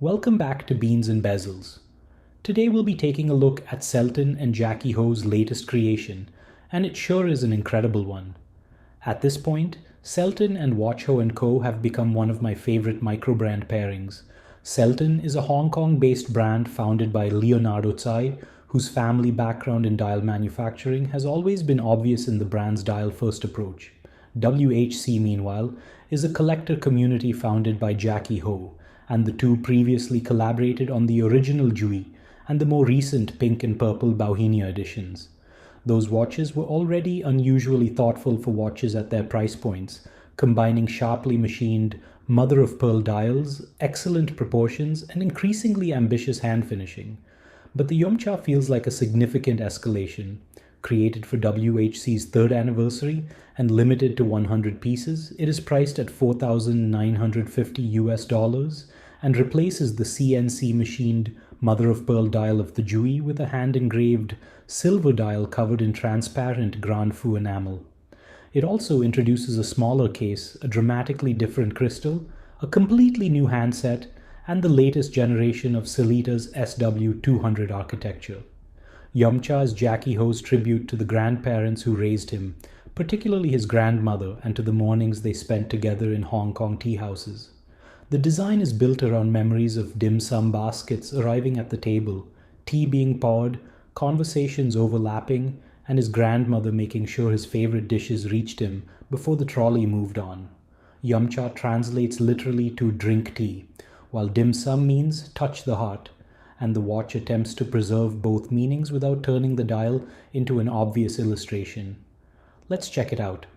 Welcome back to Beans and Bezels. Today we'll be taking a look at Selten and Jackie Ho's latest creation, and it sure is an incredible one. At this point, Selten and watchho&co have become one of my favorite micro-brand pairings. Selten is a Hong Kong-based brand founded by Leonardo Tsai, whose family background in dial manufacturing has always been obvious in the brand's dial-first approach. WH&C, meanwhile, is a collector community founded by Jackie Ho, and the two previously collaborated on the original Jui and the more recent pink and purple Bauhinia editions. Those watches were already unusually thoughtful for watches at their price points, combining sharply machined mother-of-pearl dials, excellent proportions, and increasingly ambitious hand finishing. But the Yumcha feels like a significant escalation. Created for WH&C's third anniversary and limited to 100 pieces, it is priced at $4,950 and replaces the CNC machined mother-of-pearl dial of the Jui with a hand-engraved silver dial covered in transparent Grand Feu enamel. It also introduces a smaller case, a dramatically different crystal, a completely new handset, and the latest generation of Sellita's SW200 architecture. Yumcha is Jackie Ho's tribute to the grandparents who raised him, particularly his grandmother, and to the mornings they spent together in Hong Kong tea houses. The design is built around memories of dim sum baskets arriving at the table, tea being poured, conversations overlapping, and his grandmother making sure his favorite dishes reached him before the trolley moved on. Yumcha translates literally to drink tea, while dim sum means touch the heart, and the watch attempts to preserve both meanings without turning the dial into an obvious illustration. Let's check it out.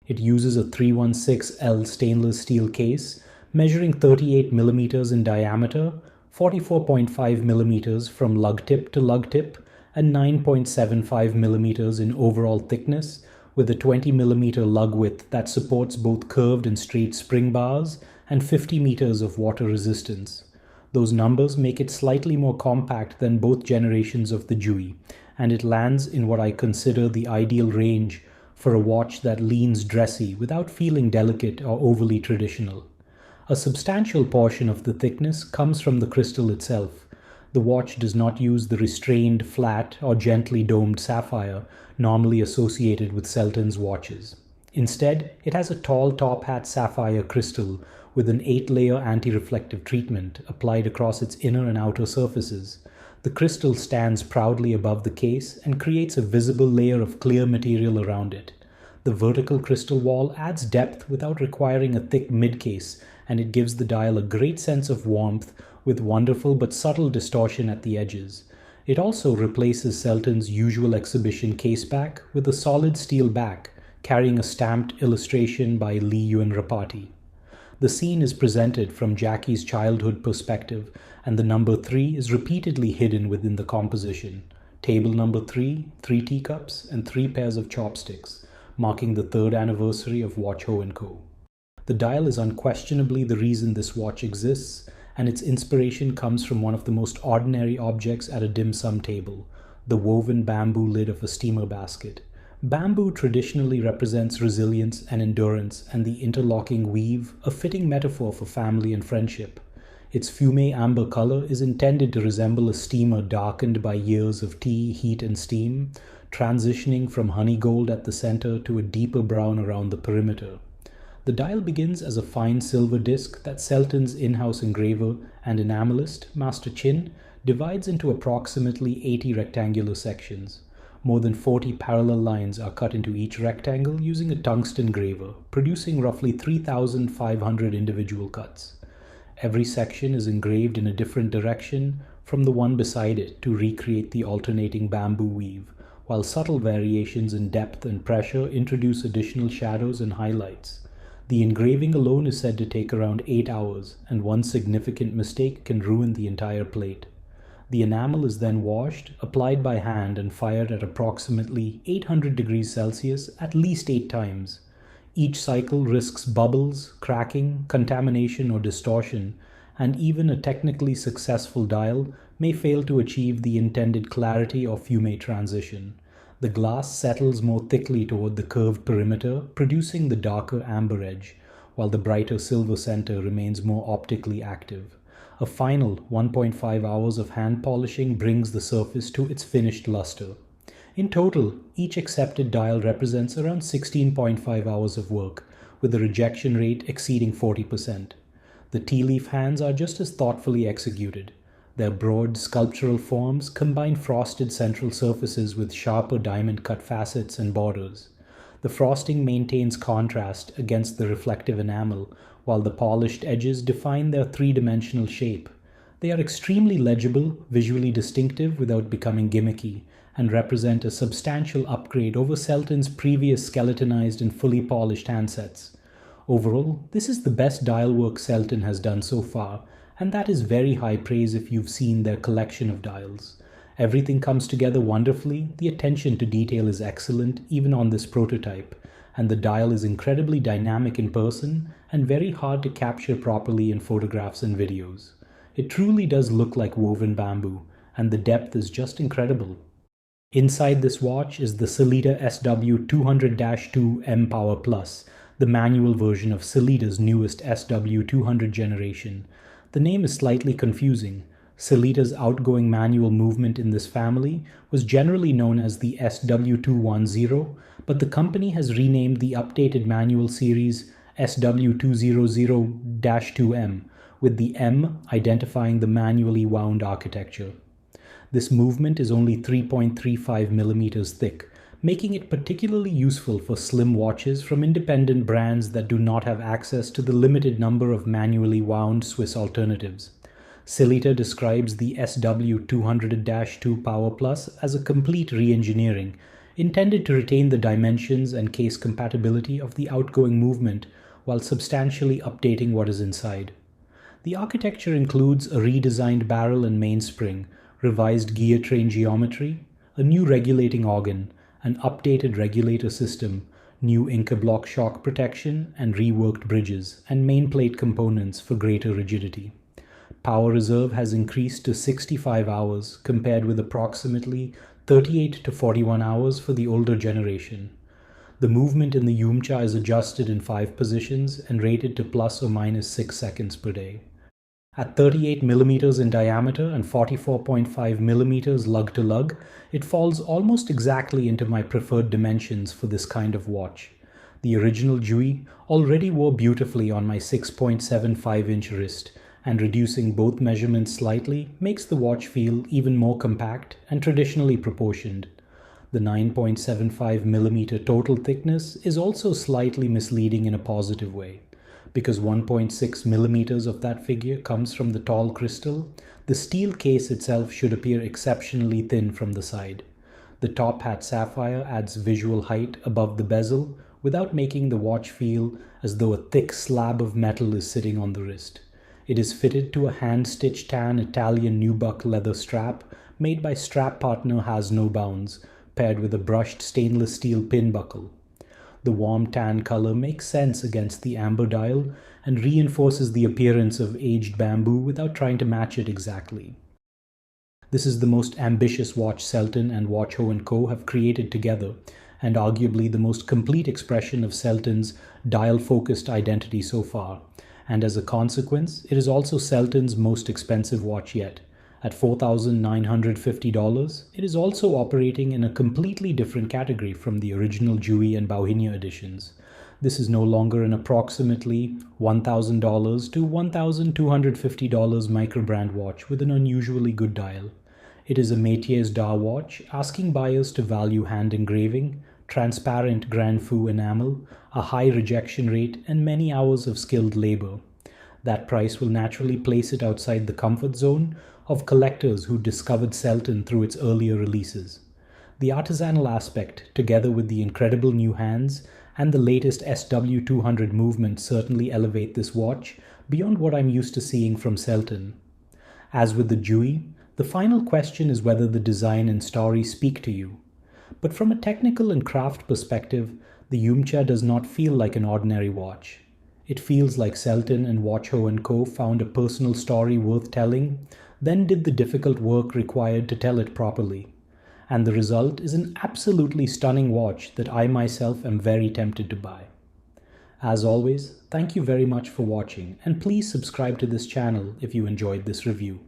It uses a 316L stainless steel case measuring 38 mm in diameter, 44.5 mm from lug tip to lug tip, and 9.75 mm in overall thickness, with a 20 mm lug width that supports both curved and straight spring bars and 50 meters of water resistance. Those numbers make it slightly more compact than both generations of the Jui, and it lands in what I consider the ideal range for a watch that leans dressy without feeling delicate or overly traditional. A substantial portion of the thickness comes from the crystal itself. The watch does not use the restrained, flat, or gently domed sapphire normally associated with Selten's watches. Instead, it has a tall top hat sapphire crystal with an 8-layer anti-reflective treatment applied across its inner and outer surfaces. The crystal stands proudly above the case and creates a visible layer of clear material around it. The vertical crystal wall adds depth without requiring a thick mid-case, and it gives the dial a great sense of warmth with wonderful but subtle distortion at the edges. It also replaces Selten's usual exhibition case back with a solid steel back, carrying a stamped illustration by Lee Yuen Rapati. The scene is presented from Jackie's childhood perspective, and the number 3 is repeatedly hidden within the composition. Table number 3, 3 teacups, and 3 pairs of chopsticks, marking the third anniversary of watchho&co. The dial is unquestionably the reason this watch exists, and its inspiration comes from one of the most ordinary objects at a dim sum table, the woven bamboo lid of a steamer basket. Bamboo traditionally represents resilience and endurance, and the interlocking weave, a fitting metaphor for family and friendship. Its fumé amber color is intended to resemble a steamer darkened by years of tea, heat, and steam, transitioning from honey gold at the center to a deeper brown around the perimeter. The dial begins as a fine silver disc that Selten's in-house engraver and enamelist, Master Chin, divides into approximately 80 rectangular sections. More than 40 parallel lines are cut into each rectangle using a tungsten graver, producing roughly 3,500 individual cuts. Every section is engraved in a different direction from the one beside it to recreate the alternating bamboo weave, while subtle variations in depth and pressure introduce additional shadows and highlights. The engraving alone is said to take around 8 hours, and one significant mistake can ruin the entire plate. The enamel is then washed, applied by hand, and fired at approximately 800 degrees Celsius at least 8 times. Each cycle risks bubbles, cracking, contamination, or distortion, and even a technically successful dial may fail to achieve the intended clarity or fumé transition. The glass settles more thickly toward the curved perimeter, producing the darker amber edge, while the brighter silver center remains more optically active. A final 1.5 hours of hand polishing brings the surface to its finished luster. In total, each accepted dial represents around 16.5 hours of work, with a rejection rate exceeding 40%. The tea leaf hands are just as thoughtfully executed. Their broad sculptural forms combine frosted central surfaces with sharper diamond-cut facets and borders. The frosting maintains contrast against the reflective enamel, while the polished edges define their three-dimensional shape. They are extremely legible, visually distinctive without becoming gimmicky, and represent a substantial upgrade over Selten's previous skeletonized and fully polished handsets. Overall, this is the best dial work Selten has done so far, and that is very high praise if you've seen their collection of dials. Everything comes together wonderfully, the attention to detail is excellent even on this prototype, and the dial is incredibly dynamic in person and very hard to capture properly in photographs and videos. It truly does look like woven bamboo, and the depth is just incredible. Inside this watch is the Sellita SW200-2 M Power Plus, the manual version of Sellita's newest SW200 generation. The name is slightly confusing. Sellita's outgoing manual movement in this family was generally known as the SW210, but the company has renamed the updated manual series SW200-2M, with the M identifying the manually wound architecture. This movement is only 3.35 millimeters thick, making it particularly useful for slim watches from independent brands that do not have access to the limited number of manually wound Swiss alternatives. Sellita describes the SW200-2 Power Plus as a complete re-engineering, intended to retain the dimensions and case compatibility of the outgoing movement while substantially updating what is inside. The architecture includes a redesigned barrel and mainspring, revised gear train geometry, a new regulating organ, an updated regulator system, new Inca block shock protection, and reworked bridges and main plate components for greater rigidity. Power reserve has increased to 65 hours compared with approximately 38 to 41 hours for the older generation. The movement in the Yumcha is adjusted in 5 positions and rated to plus or minus 6 seconds per day. At 38 millimeters in diameter and 44.5 millimeters lug to lug, it falls almost exactly into my preferred dimensions for this kind of watch. The original Jui already wore beautifully on my 6.75-inch wrist, and reducing both measurements slightly makes the watch feel even more compact and traditionally proportioned. The 9.75mm total thickness is also slightly misleading in a positive way. Because 1.6mm of that figure comes from the tall crystal, the steel case itself should appear exceptionally thin from the side. The top hat sapphire adds visual height above the bezel without making the watch feel as though a thick slab of metal is sitting on the wrist. It is fitted to a hand-stitched tan Italian nubuck leather strap made by strap partner Has No Bounds, paired with a brushed stainless steel pin buckle. The warm tan color makes sense against the amber dial and reinforces the appearance of aged bamboo without trying to match it exactly. This is the most ambitious watch Selten and watchho&co have created together, and arguably the most complete expression of Selten's dial-focused identity so far. And as a consequence, it is also Selten's most expensive watch yet. At $4,950, it is also operating in a completely different category from the original Jui and Bauhinia editions. This is no longer an approximately $1,000 to $1,250 microbrand watch with an unusually good dial. It is a Métiers d'Art watch asking buyers to value hand engraving, transparent Grand Feu enamel, a high rejection rate, and many hours of skilled labor. That price will naturally place it outside the comfort zone of collectors who discovered Selten through its earlier releases. The artisanal aspect, together with the incredible new hands and the latest SW200 movement, certainly elevate this watch beyond what I'm used to seeing from Selten. As with the Jui, the final question is whether the design and story speak to you. But from a technical and craft perspective, the Yumcha does not feel like an ordinary watch. It feels like Selten and watchho&co found a personal story worth telling, then did the difficult work required to tell it properly. And the result is an absolutely stunning watch that I myself am very tempted to buy. As always, thank you very much for watching, and please subscribe to this channel if you enjoyed this review.